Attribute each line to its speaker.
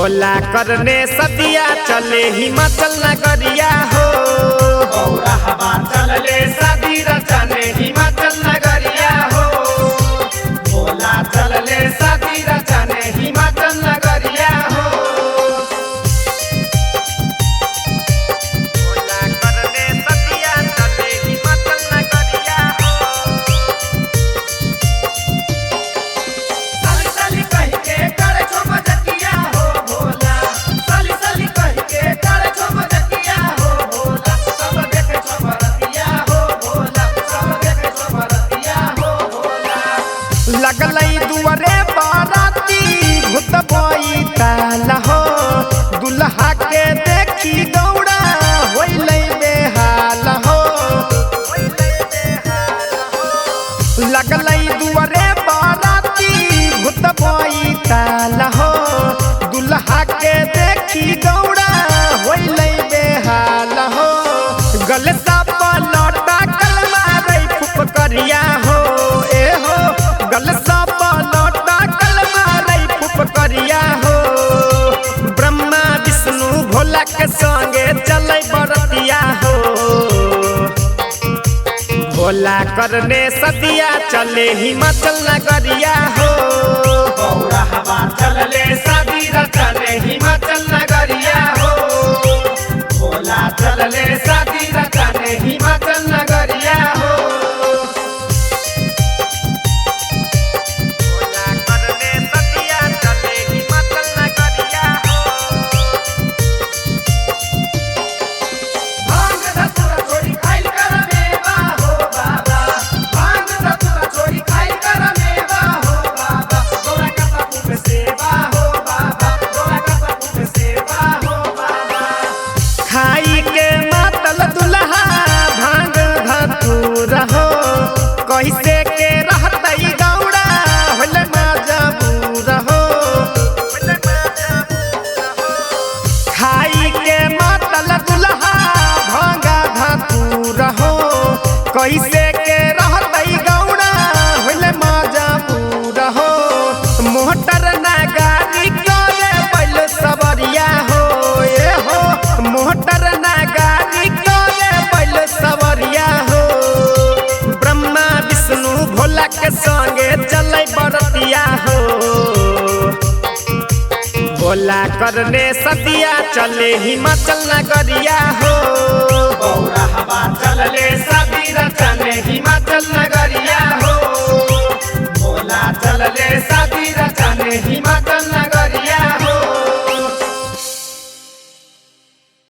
Speaker 1: भोला करने सदिया चले हिमाचल नगरिया हो।
Speaker 2: गौरा हवा चलले शादी रचने हिमाचल नगरिया हो। भोला चलले शादी रचने हिमाचल नगरिया हो।
Speaker 1: भोला करने सदिया चले हिमाचल नगरिया हो।
Speaker 2: साली साली कह के करे छो मजकिया हो भोला। साली साली कह के करे छो मजकिया हो भोला। सब देखे छो बरतिया हो भोला। सब देखे छो बरतिया हो भोला।
Speaker 1: लगलई दुआरे बाराती भूत बोई ताल हो। दुल्हा के देखी गौड़ा होइलै बेहाल हो। लगलई दुआरे बाराती भूत बोई ताल हो। दुल्हा के देखी गौड़ा होइलै बेहाल हो। गल सा पलटा कलमा रई फुफकरिया हो। ए हो गल सा पलटा कलमा रई फुफकरिया हो। ब्रह्मा विष्णु भोला के संगे चलै बरतिया हो। भोला करने सदिया चले हिमाचल नगरिया हो।
Speaker 2: गौरा हवा चलले शादी रचने हिमाचल नगरिया हो। भोला चलले शादी रचने हिमाचल नगरिया हो।
Speaker 1: भोला करने सदिया चले हिमाचल नगरिया हो।
Speaker 2: भांग धतूरा छोड़ी खाइल कर मेवा हो बाबा। भांग धतूरा छोड़ी खाइल कर मेवा हो बाबा। गौरा का पापू पे सेवा हो बाबा। गौरा का पापू पे सेवा हो बाबा।
Speaker 1: खाई के मातल दुल्हा भांग धतूर हो। कैसे के रहतई गौड़ा होले मजबूर हो। खाई के मातल दुल्हा भांग धतूर हो। कैसे के रहतई गौड़ा होले मजबूर हो। मोटर ना गाड़ी करे बैल सवरिया हो। ए हो मोटर ना गाड़ी करे बैल सवरिया हो। ब्रह्मा विष्णु भोला के संगे चलै बरतिया हो। भोला करने सदिया चले हिमाचल नगरिया हो।
Speaker 2: गौरा